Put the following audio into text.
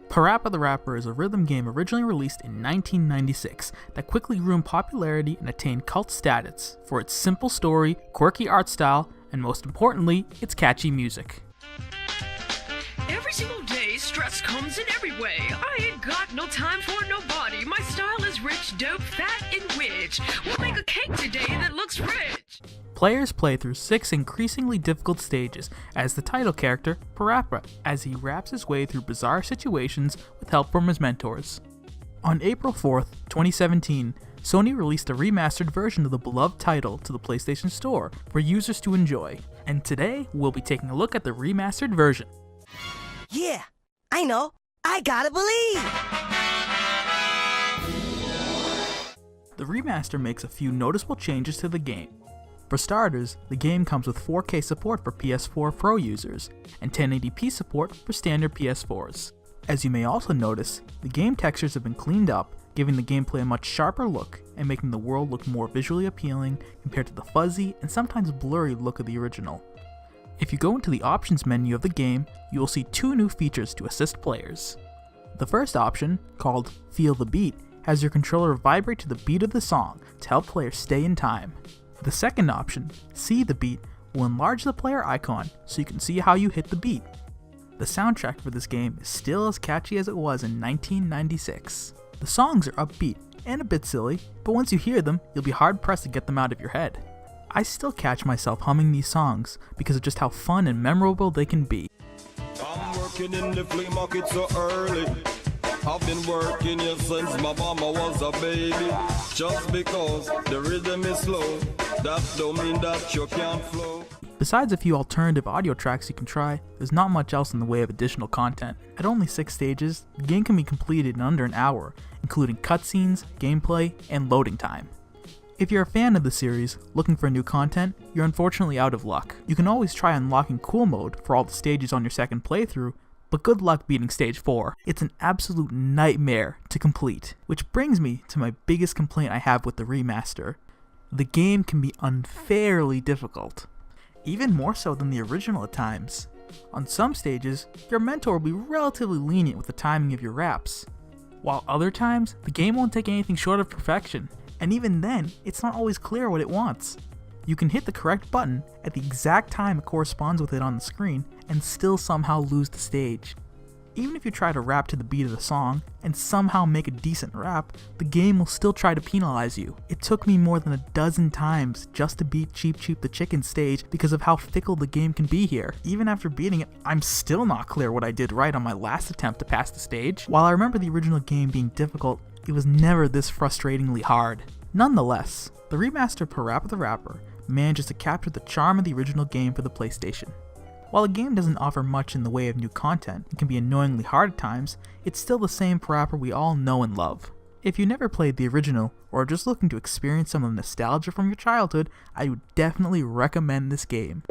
PaRappa the Rapper is a rhythm game originally released in 1996 that quickly grew in popularity and attained cult status for its simple story, quirky art style, and most importantly, its catchy music. Every single day, stress comes in every way. I ain't got no time for nobody. My style is rich, dope, fat, and rich. We'll make a cake today that looks rich. Players play through 6 increasingly difficult stages as the title character, PaRappa, as he raps his way through bizarre situations with help from his mentors. On April 4th, 2017, Sony released a remastered version of the beloved title to the PlayStation Store for users to enjoy, and today we'll be taking a look at the remastered version. Yeah, I know. I gotta believe! The remaster makes a few noticeable changes to the game. For starters, the game comes with 4K support for PS4 Pro users, and 1080p support for standard PS4s. As you may also notice, the game textures have been cleaned up, giving the gameplay a much sharper look and making the world look more visually appealing compared to the fuzzy and sometimes blurry look of the original. If you go into the options menu of the game, you will see 2 new features to assist players. The first option, called Feel the Beat, has your controller vibrate to the beat of the song to help players stay in time. The second option, See the Beat, will enlarge the player icon so you can see how you hit the beat. The soundtrack for this game is still as catchy as it was in 1996. The songs are upbeat and a bit silly, but once you hear them, you'll be hard pressed to get them out of your head. I still catch myself humming these songs because of just how fun and memorable they can be. I'm working in the flea market so early. I've been working here since my mama was a baby. Just because the rhythm is slow, that don't mean that you can't flow. Besides a few alternative audio tracks you can try, there's not much else in the way of additional content. At only 6 stages, the game can be completed in under an hour, including cutscenes, gameplay, and loading time. If you're a fan of the series, looking for new content, you're unfortunately out of luck. You can always try unlocking Cool Mode for all the stages on your second playthrough, but good luck beating stage 4. It's an absolute nightmare to complete. Which brings me to my biggest complaint I have with the remaster. The game can be unfairly difficult. Even more so than the original at times. On some stages, your mentor will be relatively lenient with the timing of your raps, while other times, the game won't take anything short of perfection, and even then, it's not always clear what it wants. You can hit the correct button at the exact time it corresponds with it on the screen and still somehow lose the stage. Even if you try to rap to the beat of the song and somehow make a decent rap, the game will still try to penalize you. It took me more than a dozen times just to beat Cheep Cheep the Chicken stage because of how fickle the game can be here. Even after beating it, I'm still not clear what I did right on my last attempt to pass the stage. While I remember the original game being difficult, it was never this frustratingly hard. Nonetheless, the remastered PaRappa the Rapper manages to capture the charm of the original game for the PlayStation. While the game doesn't offer much in the way of new content and can be annoyingly hard at times, it's still the same PaRappa we all know and love. If you never played the original, or are just looking to experience some of the nostalgia from your childhood, I would definitely recommend this game.